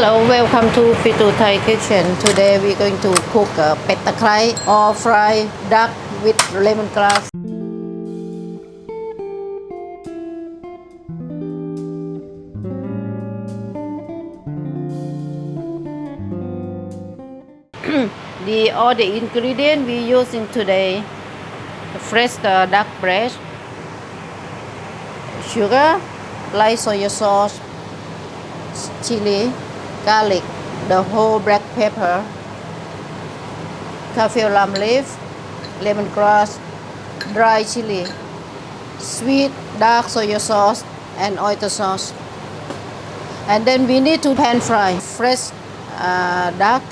Hello, welcome to Fitous Thai Kitchen. Today we're going to cook pet taklai or fried duck with lemongrass. All the ingredients we're using today: fresh duck breast, sugar, light soy sauce, chili, garlic, the whole black pepper, kaffir lime leaf, lemongrass, dry chili, sweet dark soy sauce, and oyster sauce. And then we need to pan fry fresh duck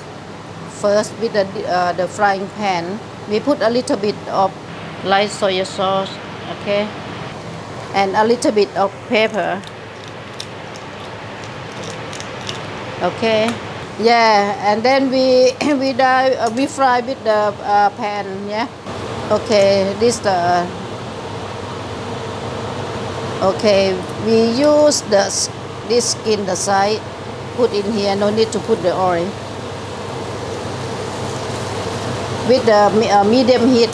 first with the frying pan. We put a little bit of light soy sauce, okay, and a little bit of pepper. Okay, yeah, and then we fry with the pan, yeah. Okay, okay, we use this skin, the side, put in here. No need to put the oil. With the medium heat.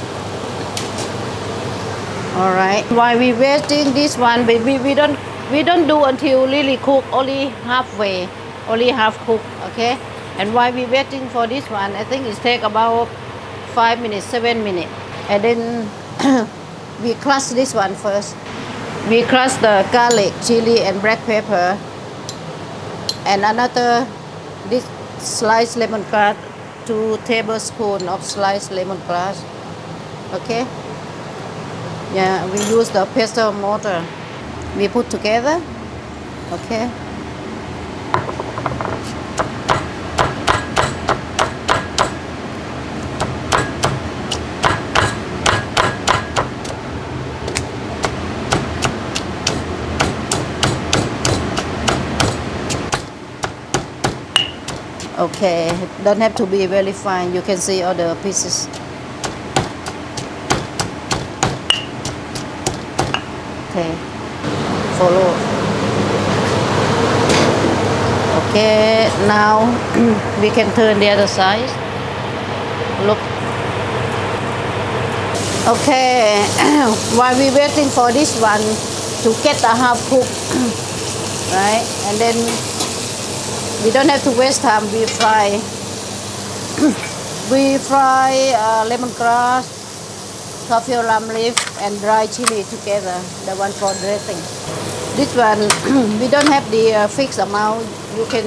All right. While we waiting this one, we don't do until really cook, only halfway. Only half cooked, okay? And while we waiting for this one, I think it take about 5 minutes, 7 minutes. And then we crush this one first. We crush the garlic, chili, and black pepper. And another, this sliced lemongrass, 2 tablespoons of sliced lemongrass, okay? Yeah, we use the pestle mortar. We put together, okay? Okay, don't have to be very fine. You can see all the pieces. Okay, follow. Okay, now we can turn the other side. Look. Okay, while we waiting for this one to get a half cook, right? And then we don't have to waste time. We fry lemongrass, kaffir lime leaf, and dry chili together. The one for dressing. This one we don't have the fixed amount. You can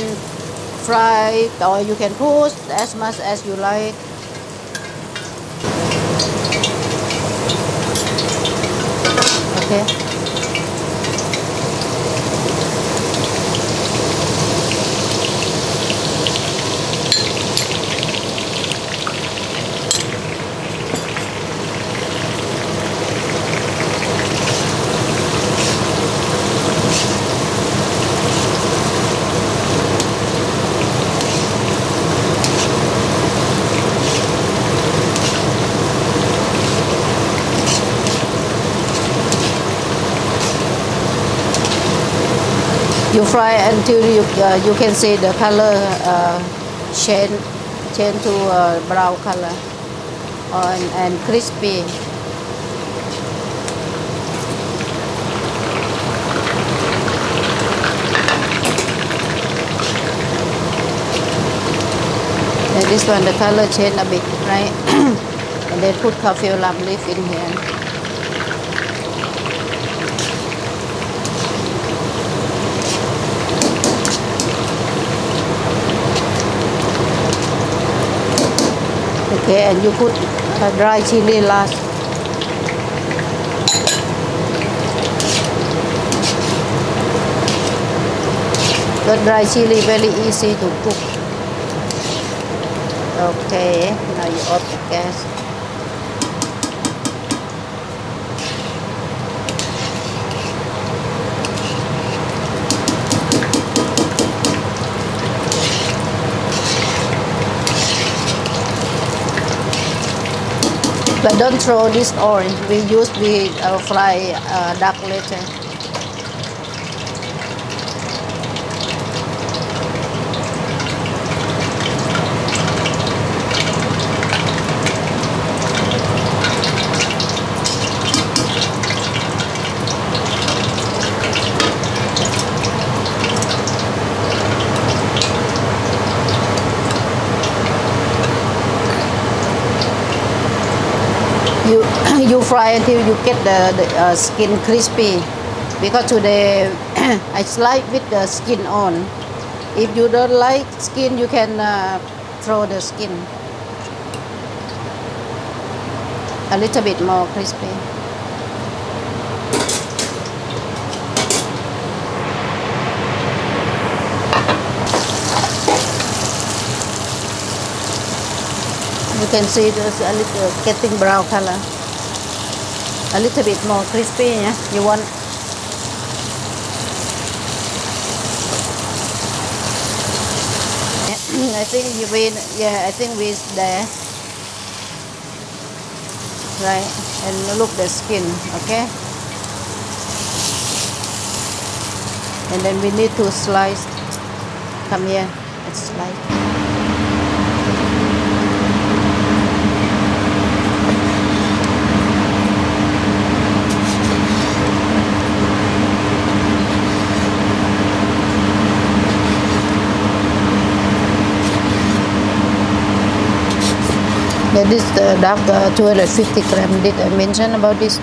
fry or you can put as much as you like. Okay. You fry until you can see the color change to brown color and crispy. And this one the color change a bit, right? And then put kaffir lime leaf in here. Okay, and you put dry chili last. The dry chili very easy to cook. Okay, now you off the gas. But don't throw this oil. We fry duck later. you fry until you get the skin crispy. Because today I slice with the skin on. If you don't like skin, you can throw the skin. A little bit more crispy. You can see there's a little getting brown color. A little bit more crispy, yeah? You want? I think I think we're there. Right, and look the skin, okay? And then we need to slice. Come here, let's slice. Yeah, this dark 250 gram. Did I mention about this?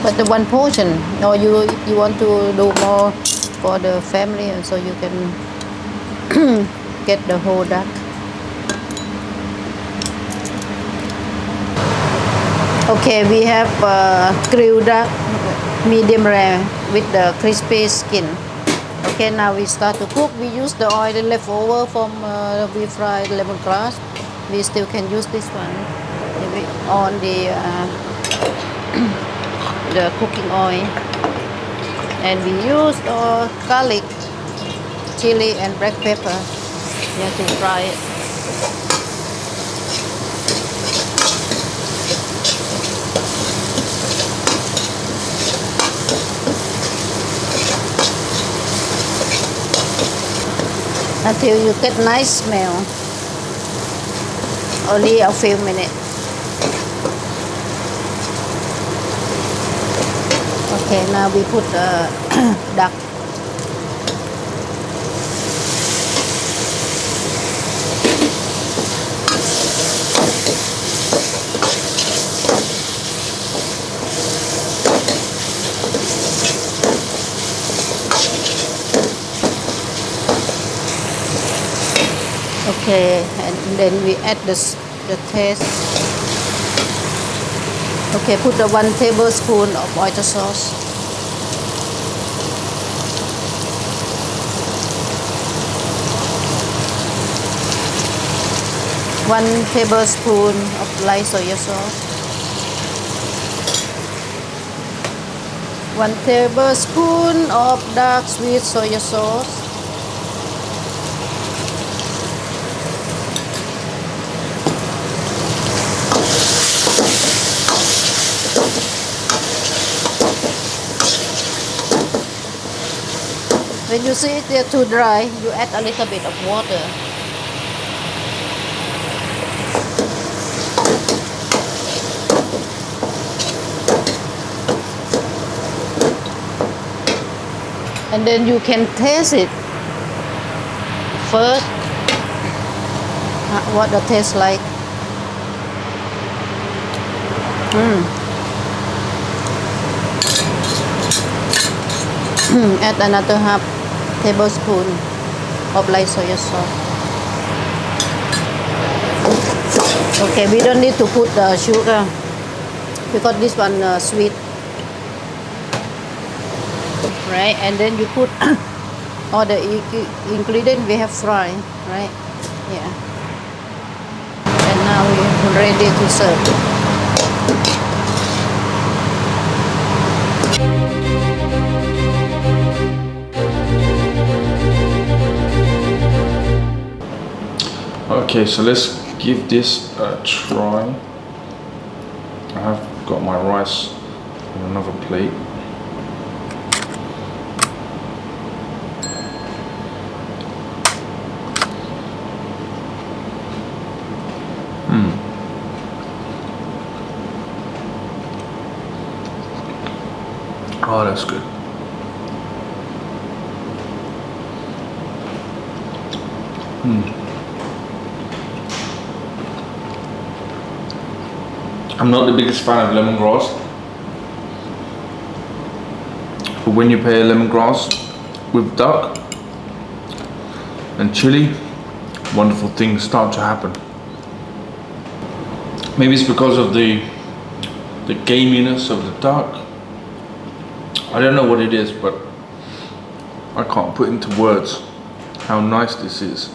But the one portion, or you want to do more for the family, and so you can get the whole duck. Okay, we have grilled duck, medium rare with the crispy skin. Okay, now we start to cook. We use the oil left over from we fried lemongrass. We still can use this one on the the cooking oil, and we use garlic, chilli, and black pepper. You have to fry it. Until you get nice smell. Only a few minutes. Okay, now we put the duck. Okay, and then we add the taste. Okay, put the 1 tablespoon of oyster sauce. One tablespoon of light soy sauce. 1 tablespoon of dark sweet soy sauce. When you see it too dry, you add a little bit of water. And then you can taste it first. What the taste like? Add another half tablespoon of light soy sauce. Okay, we don't need to put the sugar because this one sweet, right? And then you put all the ingredients we have fried, right? Yeah. And now we're ready to serve. Okay, so let's give this a try. I have got my rice on another plate. Oh, that's good. I'm not the biggest fan of lemongrass, But when you pair lemongrass with duck and chili, wonderful things start to happen. Maybe it's because of the gaminess of the duck. I don't know what it is, but I can't put into words how nice this is.